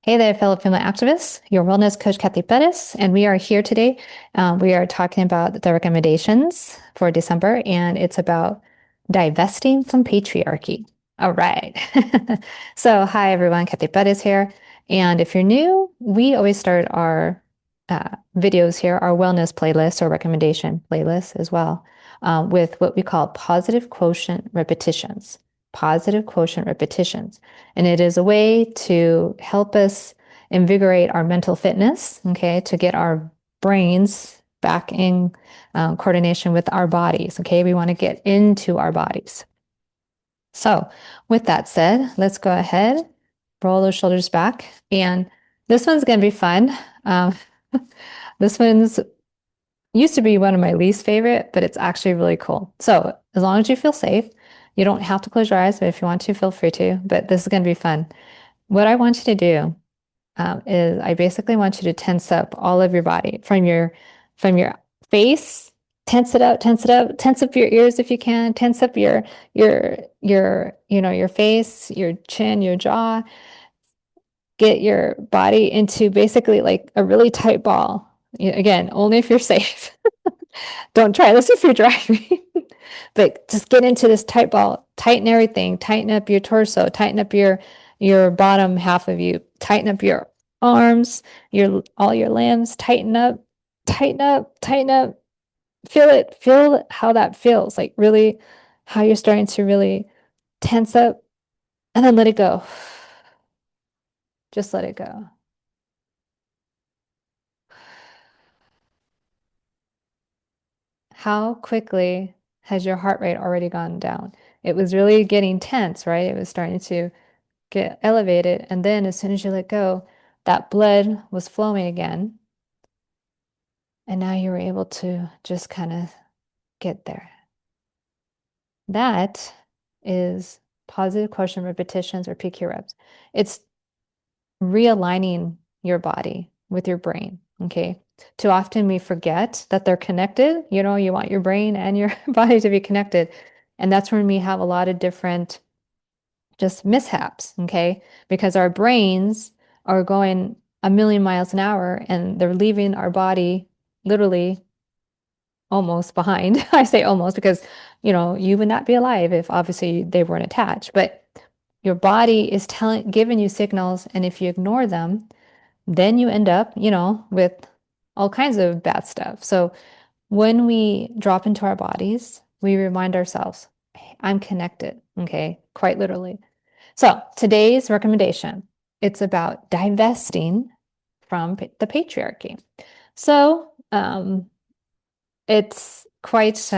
Hey there, fellow female activists. Your wellness coach, Cathy, and we are here today. We are talking about the recommendations for December, and it's about divesting from patriarchy. All right. So, hi everyone, Cathy Pettis here. And if you're new, we always start our videos here, our wellness playlist or recommendation playlist as well, with what we call positive quotient repetitions. Positive quotient repetitions. And it is a way to help us invigorate our mental fitness, okay, to get our brains back in coordination with our bodies, okay? We want to get into our bodies. So, with that said, let's go ahead, roll those shoulders back. And this one's going to be fun. Um, this one's used to be one of my least favorite, but it's actually really cool. So, as long as you feel safe, you don't have to close your eyes, but if you want to, feel free to. But this is going to be fun. What I want you to do is I basically want you to tense up all of your body from your face, tense it up, tense up your ears if you can, tense up your face, your chin, your jaw. Get your body into basically like a really tight ball. Again, only if you're safe. Don't try this if you're driving. But just get into this tight ball, tighten everything, tighten up your torso, tighten up your bottom half of you, tighten up your arms, your all your limbs, tighten up, tighten up, tighten up. Feel it, feel how that feels, like really how you're starting to really tense up and then let it go. Just let it go. How quickly has your heart rate already gone down? It was really getting tense, right? It was starting to get elevated. And then as soon as you let go, that blood was flowing again. And now you were able to just kind of get there. That is positive quotient repetitions or PQ reps. It's realigning your body with your brain. Okay. Too often we forget that they're connected. You want your brain and your body to be connected. And that's when we have a lot of different just mishaps, okay? Because our brains are going a million miles an hour and they're leaving our body literally almost behind. I say almost because, you would not be alive if obviously they weren't attached. But your body is giving you signals, and if you ignore them, then you end up, with all kinds of bad stuff. So when we drop into our bodies, we remind ourselves, hey, I'm connected, okay? Quite literally. So today's recommendation, it's about divesting from the patriarchy. So it's quite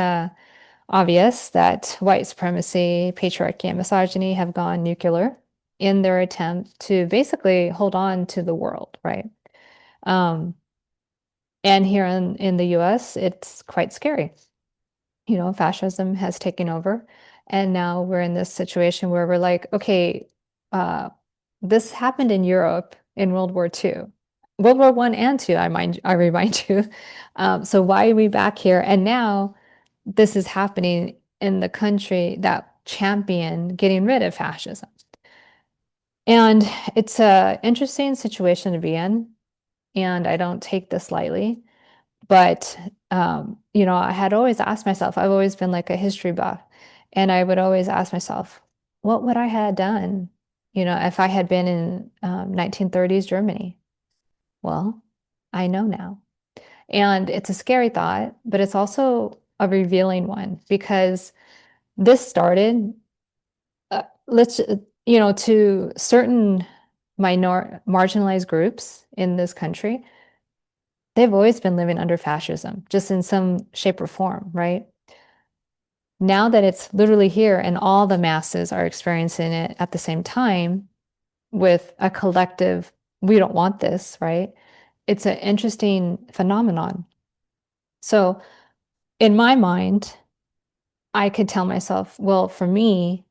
obvious that white supremacy, patriarchy, and misogyny have gone nuclear in their attempt to basically hold on to the world, right? Um, and here in the US, it's quite scary. Fascism has taken over. And now we're in this situation where we're like, okay, uh, this happened in Europe in World War II, World War I and II, I remind you. So why are we back here? And now this is happening in the country that championed getting rid of fascism. And it's a interesting situation to be in, and I don't take this lightly. But I had always asked myself, I've always been like a history buff, and I would always ask myself, what would I have done, if I had been in 1930s Germany? Well, I know now. And it's a scary thought, but it's also a revealing one because this started, let's, to certain marginalized groups in this country. They've always been living under fascism, just in some shape or form, right? Now that it's literally here and all the masses are experiencing it at the same time with a collective, we don't want this, right? It's an interesting phenomenon. So, in my mind, I could tell myself, well, for me,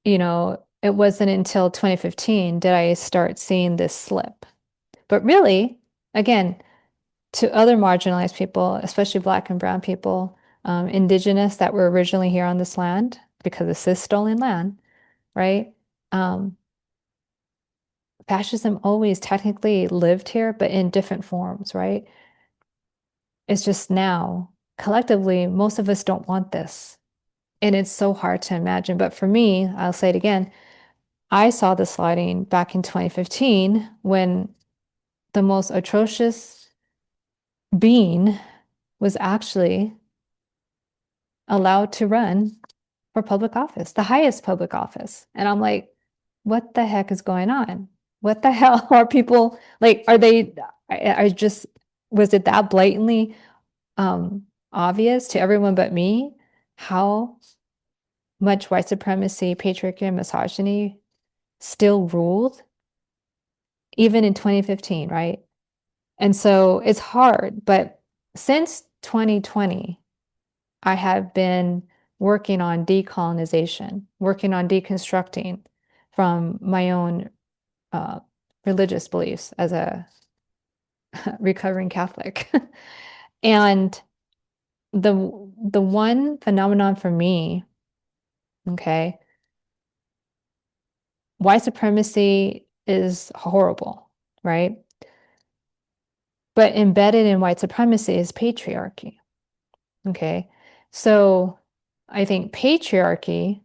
it wasn't until 2015 did I start seeing this slip. But really, again, to other marginalized people, especially Black and Brown people, indigenous that were originally here on this land, because this is stolen land, right? Um, fascism always technically lived here, but in different forms, right? It's just now, collectively, most of us don't want this. And it's so hard to imagine. But for me, I'll say it again, I saw the sliding back in 2015 when the most atrocious being was actually allowed to run for public office, the highest public office. And I'm like, what the heck is going on? What the hell are people like? Are they, I just, was it that blatantly obvious to everyone but me how much white supremacy, patriarchy, and misogyny still ruled, even in 2015, right? And so it's hard. But since 2020, I have been working on decolonization, working on deconstructing from my own uh, religious beliefs as a recovering Catholic. And the the one phenomenon for me, okay, white supremacy is horrible, right? But embedded in white supremacy is patriarchy. Okay. So I think patriarchy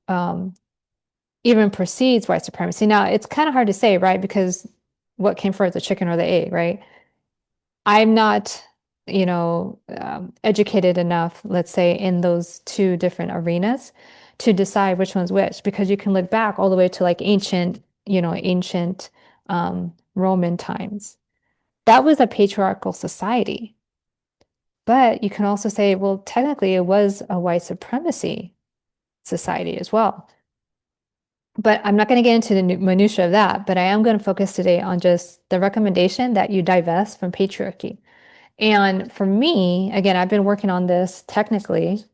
um, even precedes white supremacy. Now, it's kind of hard to say, right? Because what came first, the chicken or the egg, right? I'm not, educated enough, let's say, in those two different arenas to decide which one's which, because you can look back all the way to like ancient Roman times. That was a patriarchal society. But you can also say, well, technically it was a white supremacy society as well. But I'm not going to get into the minutia of that, but I am going to focus today on just the recommendation that you divest from patriarchy. And for me, again, I've been working on this technically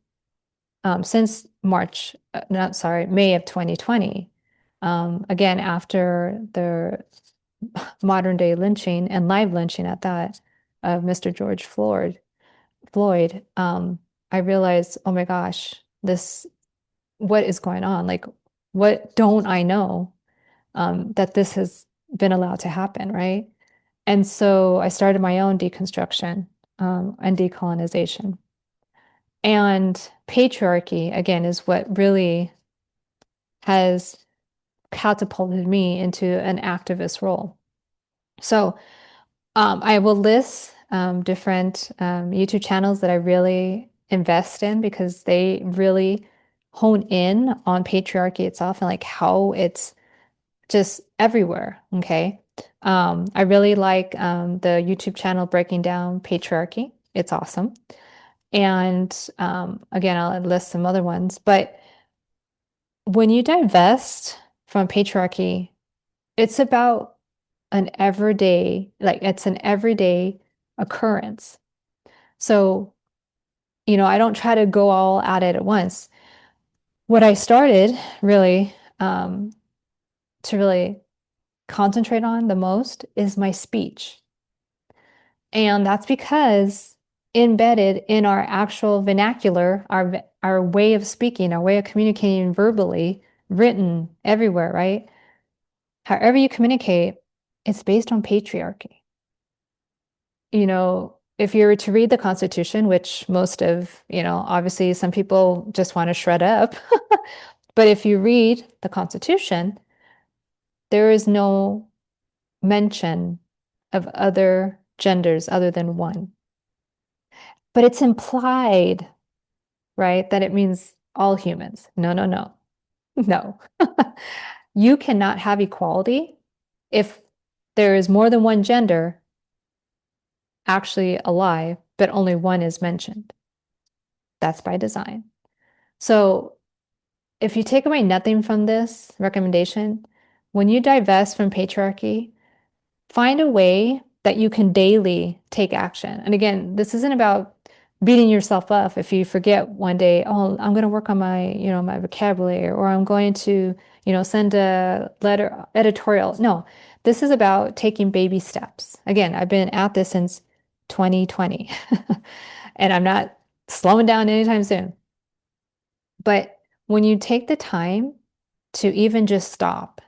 since May of 2020. Again, after the modern day lynching and live lynching at that of Mr. George Floyd, I realized, oh my gosh, what is going on? Like, what don't I know that this has been allowed to happen, right? And so I started my own deconstruction and decolonization. And patriarchy, again, is what really has catapulted me into an activist role. So I will list different YouTube channels that I really invest in because they really hone in on patriarchy itself and like how it's just everywhere. Okay. I really like the YouTube channel Breaking Down Patriarchy. It's awesome. And again, I'll list some other ones. But when you divest from patriarchy, it's about it's an everyday occurrence. So, I don't try to go all at it at once. What I started really to really concentrate on the most is my speech. And that's because embedded in our actual vernacular, our way of speaking, our way of communicating verbally, written everywhere, right? However you communicate, it's based on patriarchy. If you were to read the Constitution, which obviously some people just want to shred up, but if you read the Constitution, there is no mention of other genders other than one. But it's implied, right, that it means all humans. No, no, no, no. You cannot have equality if there is more than one gender actually alive, but only one is mentioned. That's by design. So if you take away nothing from this recommendation, when you divest from patriarchy, find a way that you can daily take action. And again, this isn't about beating yourself up if you forget one day, oh, I'm going to work on my vocabulary, or I'm going to, send a letter editorial. No, this is about taking baby steps. Again, I've been at this since 2020 and I'm not slowing down anytime soon. But when you take the time to even just stop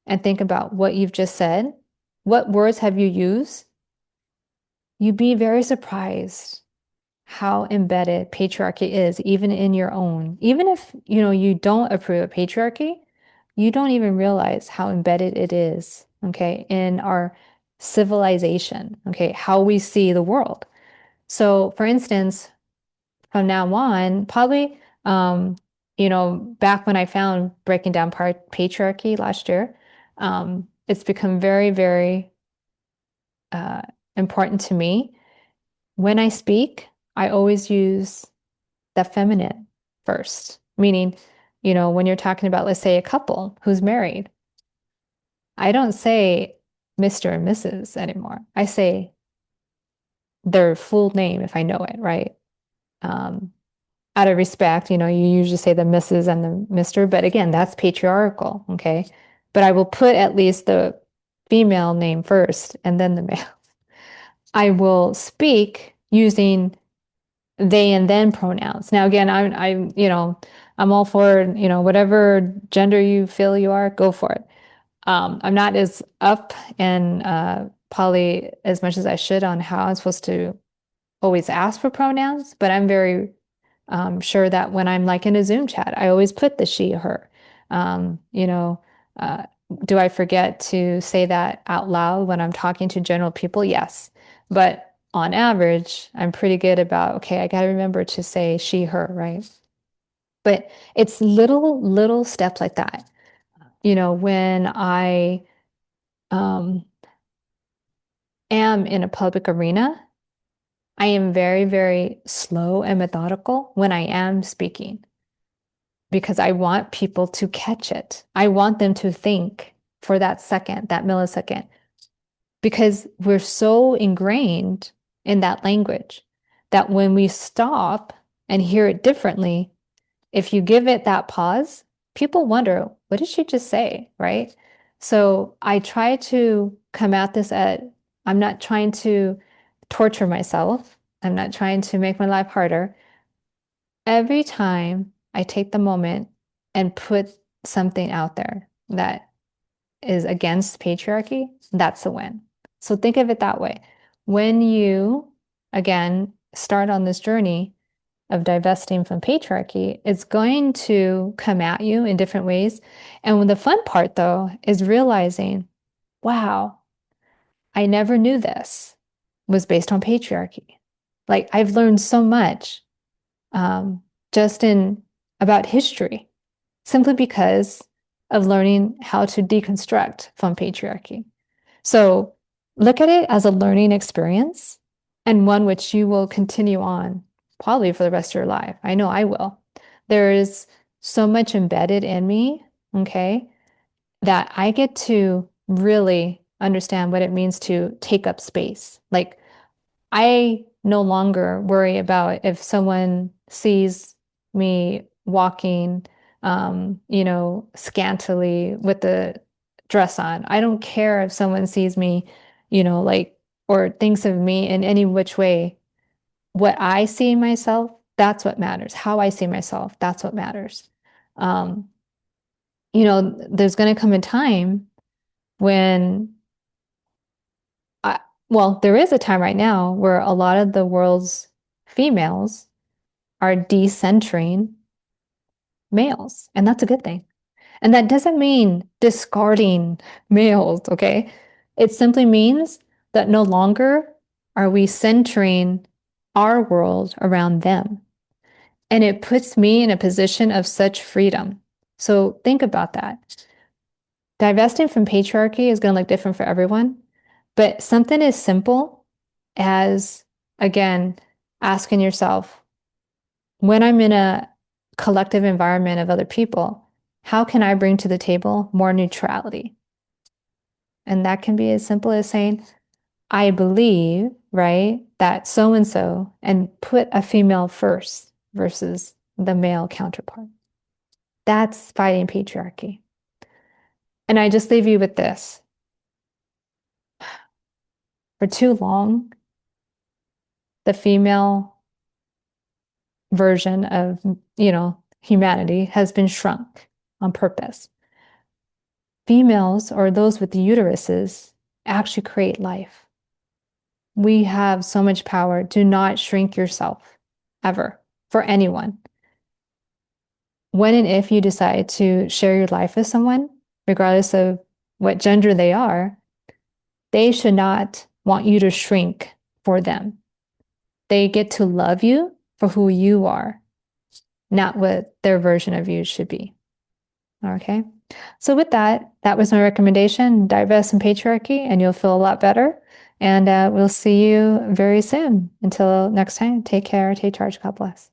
and think about what you've just said, what words have you used, you'd be very surprised how embedded patriarchy is, even in your own. Even if, you don't approve of patriarchy, you don't even realize how embedded it is, okay, in our civilization, okay, how we see the world. So, for instance, from now on, probably, back when I found breaking down patriarchy last year, it's become very, very uh, important to me. When I speak, I always use the feminine first, meaning, when you're talking about, let's say, a couple who's married, I don't say Mr. and Mrs. anymore. I say their full name if I know it, right? Um, Out of respect, you usually say the Mrs. and the Mr., but again, that's patriarchal, okay? But I will put at least the female name first and then the male. I will speak using they and then pronouns. Now, again, I'm all for, whatever gender you feel you are, go for it. I'm not as up and probably as much as I should on how I'm supposed to always ask for pronouns, but I'm very sure that when I'm like in a Zoom chat, I always put the she, her. Um, you know, uh, do I forget to say that out loud when I'm talking to general people? Yes. But on average, I'm pretty good about, okay, I got to remember to say she, her, right? But it's little steps like that. When I um, am in a public arena, I am very, very slow and methodical when I am speaking because I want people to catch it. I want them to think for that second, that millisecond, because we're so ingrained in that language that when we stop and hear it differently, if you give it that pause, people wonder, what did she just say? Right? So I try to come at this I'm not trying to torture myself. I'm not trying to make my life harder. Every time I take the moment and put something out there that is against patriarchy, that's a win. So think of it that way. When you, again, start on this journey of divesting from patriarchy, it's going to come at you in different ways. And the fun part, though, is realizing, wow, I never knew this was based on patriarchy. Like I've learned so much um, just in about history, simply because of learning how to deconstruct from patriarchy. So look at it as a learning experience and one which you will continue on probably for the rest of your life. I know I will. There is so much embedded in me, okay, that I get to really understand what it means to take up space. Like I no longer worry about if someone sees me walking, scantily with the dress on. I don't care if someone sees me, like, or thinks of me in any which way. What I see in myself, that's what matters. How I see myself, that's what matters. Um, there's going to come a time when I, well, there is a time right now where a lot of the world's females are decentering males, and that's a good thing. And that doesn't mean discarding males, okay? It simply means that no longer are we centering our world around them. And it puts me in a position of such freedom. So think about that. Divesting from patriarchy is going to look different for everyone, but something as simple as, again, asking yourself, when I'm in a collective environment of other people, how can I bring to the table more neutrality? And that can be as simple as saying, I believe, right, that so and so, and put a female first versus the male counterpart. That's fighting patriarchy. And I just leave you with this. For too long, the female version of, humanity has been shrunk on purpose. females or those with the uteruses actually create life. We have so much power. Do not shrink yourself ever for anyone. When and if you decide to share your life with someone, regardless of what gender they are, they should not want you to shrink for them. They get to love you for who you are, not what their version of you should be. Okay. So with that, that was my recommendation, Divest and Patriarchy, and you'll feel a lot better. And we'll see you very soon. Until next time, take care, take charge, God bless.